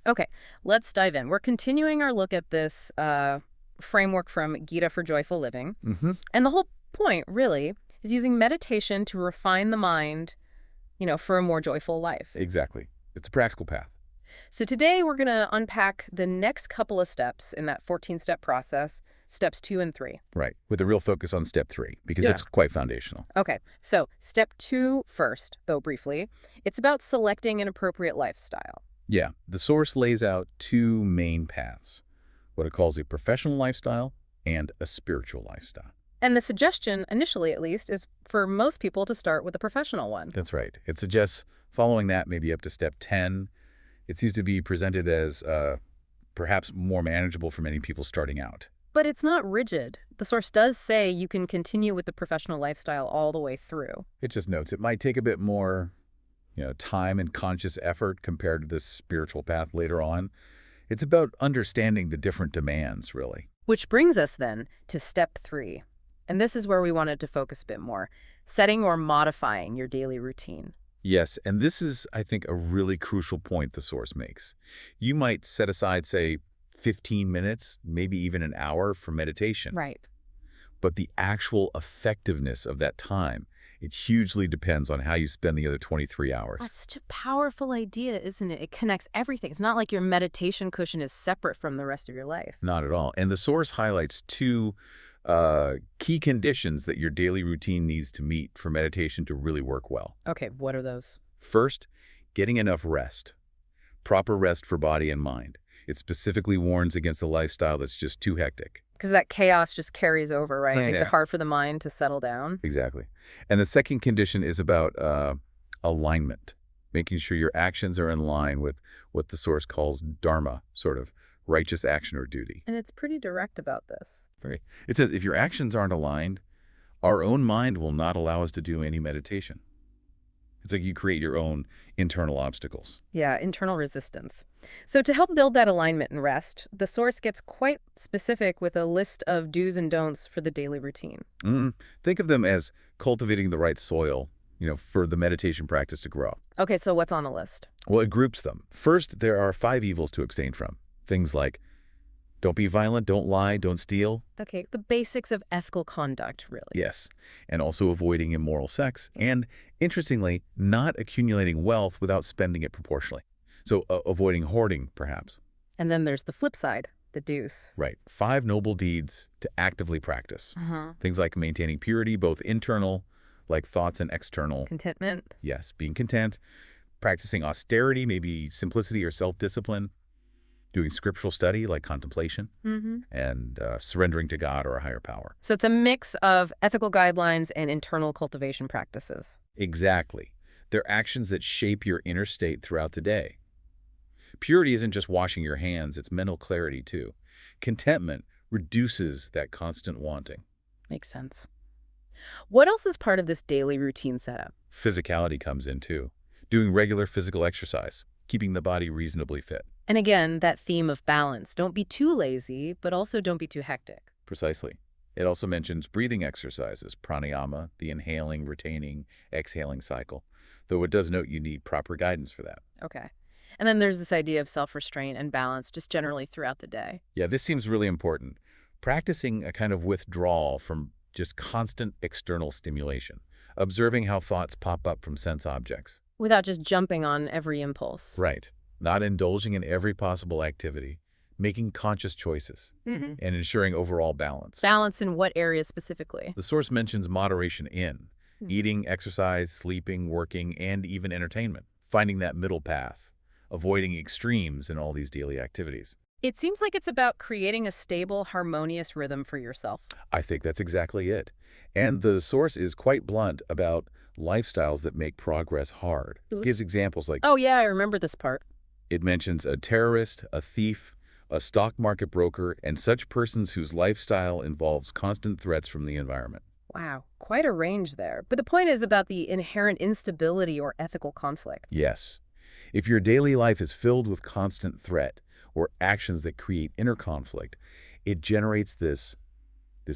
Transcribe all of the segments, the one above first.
Okay, let's dive in. We're continuing our look at this framework from Gita for Joyful Living. Hmm. And the whole point, really, is using meditation to refine the mind, for a more joyful life. Exactly. It's a practical path. So today we're going to unpack the next couple of steps in that 14-step process, steps 2 and 3. Right. With a real focus on step 3, because Yeah. it's quite foundational. Okay, so step 2 first, though briefly. It's about selecting an appropriate lifestyle. Yeah. The source lays out two main paths, what it calls a professional lifestyle and a spiritual lifestyle. And the suggestion, initially at least, is for most people to start with a professional one. That's right. It suggests following that maybe up to step 10. It seems to be presented as perhaps more manageable for many people starting out. But it's not rigid. The source does say you can continue with the professional lifestyle all the way through. It just notes it might take a bit more, time and conscious effort compared to this spiritual path later on. It's about understanding the different demands, really. Which brings us then to step 3. And this is where we wanted to focus a bit more, setting or modifying your daily routine. Yes, and this is, I think, a really crucial point the source makes. You might set aside, say, 15 minutes, maybe even an hour for meditation. Right. But the actual effectiveness of that time, it hugely depends on how you spend the other 23 hours. That's such a powerful idea, isn't it? It connects everything. It's not like your meditation cushion is separate from the rest of your life. Not at all. And the source highlights two key conditions that your daily routine needs to meet for meditation to really work well. Okay, what are those? First, getting enough rest. Proper rest for body and mind. It specifically warns against a lifestyle that's just too hectic. Because that chaos just carries over, right? It makes Yeah. it hard for the mind to settle down. Exactly. And the second condition is about alignment, making sure your actions are in line with what the source calls dharma, sort of righteous action or duty. And it's pretty direct about this. It says if your actions aren't aligned, our own mind will not allow us to do any meditation. It's like you create your own internal obstacles. Yeah, internal resistance. So to help build that alignment and rest, the source gets quite specific with a list of do's and don'ts for the daily routine. Think of them as cultivating the right soil, for the meditation practice to grow. Okay, so what's on the list? Well, it groups them. First, there are 5 evils to abstain from. Things like don't be violent, don't lie, don't steal. Okay, the basics of ethical conduct, really. Yes. And also avoiding immoral sex. And interestingly, not accumulating wealth without spending it proportionally. So avoiding hoarding, perhaps. And then there's the flip side, the do's. Right. 5 noble deeds to actively practice. Uh-huh. Things like maintaining purity, both internal, like thoughts, and external. Contentment. Yes. Being content. Practicing austerity, maybe simplicity or self-discipline. Doing scriptural study, like contemplation. And surrendering to God or a higher power. So it's a mix of ethical guidelines and internal cultivation practices. Exactly. They're actions that shape your inner state throughout the day. Purity isn't just washing your hands, it's mental clarity too. Contentment reduces that constant wanting. Makes sense. What else is part of this daily routine setup? Physicality comes in too. Doing regular physical exercise, keeping the body reasonably fit. And again, that theme of balance. Don't be too lazy, but also don't be too hectic. Precisely. It also mentions breathing exercises, pranayama, the inhaling, retaining, exhaling cycle, though it does note you need proper guidance for that. Okay. And then there's this idea of self-restraint and balance just generally throughout the day. Yeah, this seems really important. Practicing a kind of withdrawal from just constant external stimulation, observing how thoughts pop up from sense objects. Without just jumping on every impulse. Right. Not indulging in every possible activity, making conscious choices, Mm-hmm. and ensuring overall balance. Balance in what areas specifically? The source mentions moderation in Hmm. eating, exercise, sleeping, working, and even entertainment. Finding that middle path, avoiding extremes in all these daily activities. It seems like it's about creating a stable, harmonious rhythm for yourself. I think that's exactly it. And the source is quite blunt about lifestyles that make progress hard. It gives examples like Oh, yeah, I remember this part. it mentions a terrorist, a thief, a stock market broker, and such persons whose lifestyle involves constant threats from the environment. Wow, quite a range there. But the point is about the inherent instability or ethical conflict. Yes. If your daily life is filled with constant threat or actions that create inner conflict, it generates this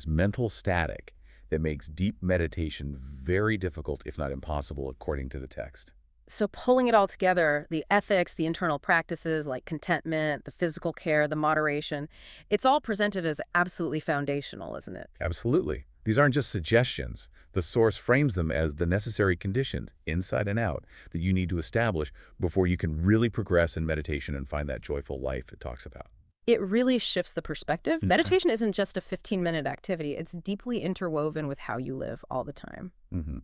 mental static that makes deep meditation very difficult, if not impossible, according to the text. So pulling it all together, the ethics, the internal practices like contentment, the physical care, the moderation, it's all presented as absolutely foundational, isn't it? Absolutely. These aren't just suggestions. The source frames them as the necessary conditions, inside and out, that you need to establish before you can really progress in meditation and find that joyful life it talks about. It really shifts the perspective. Mhm. Meditation isn't just a 15-minute activity. It's deeply interwoven with how you live all the time. Mhm.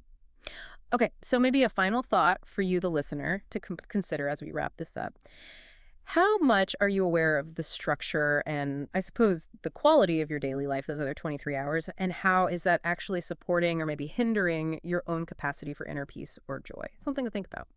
Okay, so maybe a final thought for you, the listener, to consider as we wrap this up. How much are you aware of the structure and, I suppose, the quality of your daily life, those other 23 hours, and how is that actually supporting or maybe hindering your own capacity for inner peace or joy? Something to think about.